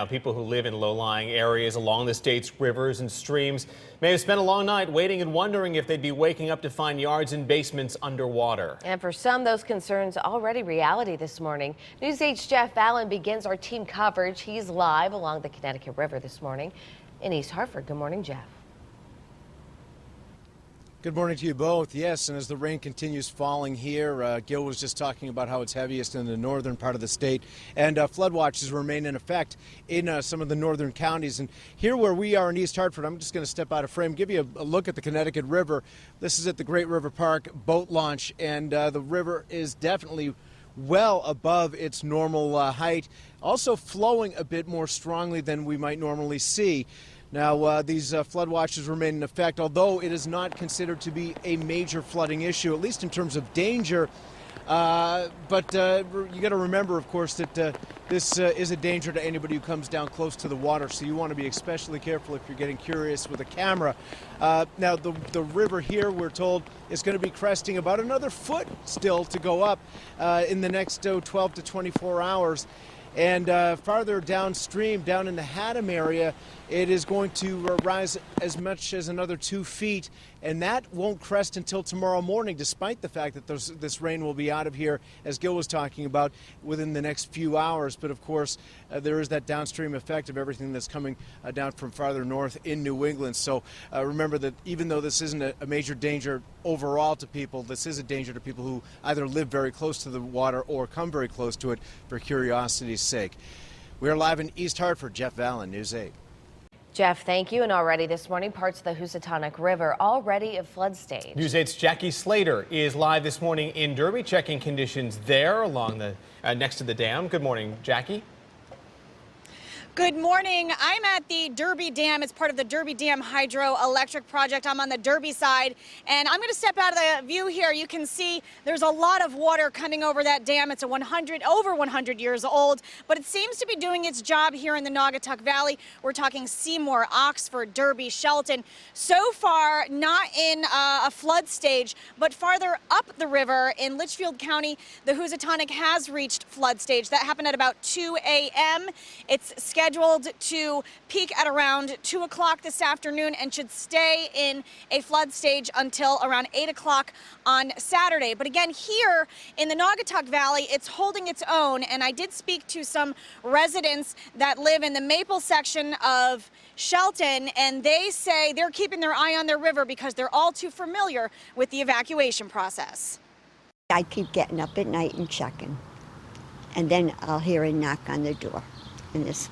Now, people who live in low-lying areas along the state's rivers and streams may have spent a long night waiting and wondering if they'd be waking up to find yards and basements underwater. And for some, those concerns already reality this morning. News 8's Jeff Allen begins our team coverage. He's live along the Connecticut River this morning in East Hartford. Good morning, Jeff. Good morning to you both. Yes, and as the rain continues falling here, Gil was just talking about how it's heaviest in the northern part of the state, and flood watches remain in effect in some of the northern counties. And here where we are in East Hartford, I'm just going to step out of frame, give you a look at the Connecticut River. This is at the Great River Park boat launch, and the river is definitely well above its normal height, also flowing a bit more strongly than we might normally see. Now, these flood watches remain in effect, although it is not considered to be a major flooding issue, at least in terms of danger. But you got to remember, of course, that this is a danger to anybody who comes down close to the water, so you want to be especially careful if you're getting curious with a camera. Now, the river here, we're told, is going to be cresting about another foot still to go up in the next 12 to 24 hours. And farther downstream, down in the Haddam area, it is going to rise as much as another 2 feet, and that won't crest until tomorrow morning, despite the fact that this rain will be out of here, as Gil was talking about, within the next few hours. But of course, there is that downstream effect of everything that's coming down from farther north in New England. So remember that even though this isn't a major danger overall to people, this is a danger to people who either live very close to the water or come very close to it for curiosity's sake. We are live in East Hartford. Jeff Allen, News 8. Jeff, thank you. And already this morning, parts of the Housatonic River already at flood stage. News 8's Jackie Slater is live this morning in Derby, checking conditions there along the next to the dam. Good morning, Jackie. Good morning. I'm at the Derby Dam. It's part of the Derby Dam hydroelectric project. I'm on the Derby side, and I'm going to step out of the view here. You can see there's a lot of water coming over that dam. It's over 100 years old, but it seems to be doing its job here in the Naugatuck Valley. We're talking Seymour, Oxford, Derby, Shelton. So far, not in a flood stage, but farther up the river in Litchfield County, the Housatonic has reached flood stage. That happened at about 2 a.m. It's scheduled to peak at around 2 o'clock this afternoon and should stay in a flood stage until around 8 o'clock on Saturday. But again, here in the Naugatuck Valley, it's holding its own. And I did speak to some residents that live in the Maple section of Shelton, and they say they're keeping their eye on their river because they're all too familiar with the evacuation process. I keep getting up at night and checking, and then I'll hear a knock on the door, and this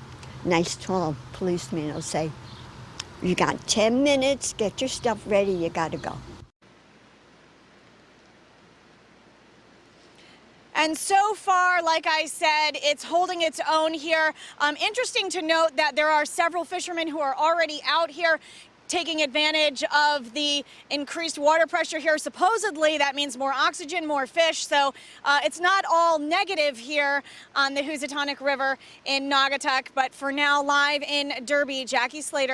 nice tall policeman will say, "You got 10 minutes, get your stuff ready, you gotta go." And so far, like I said, it's holding its own here. Interesting to note that there are several fishermen who are already out here taking advantage of the increased water pressure here. Supposedly, that means more oxygen, more fish. So it's not all negative here on the Housatonic River in Naugatuck. But for now, live in Derby, Jackie Slater.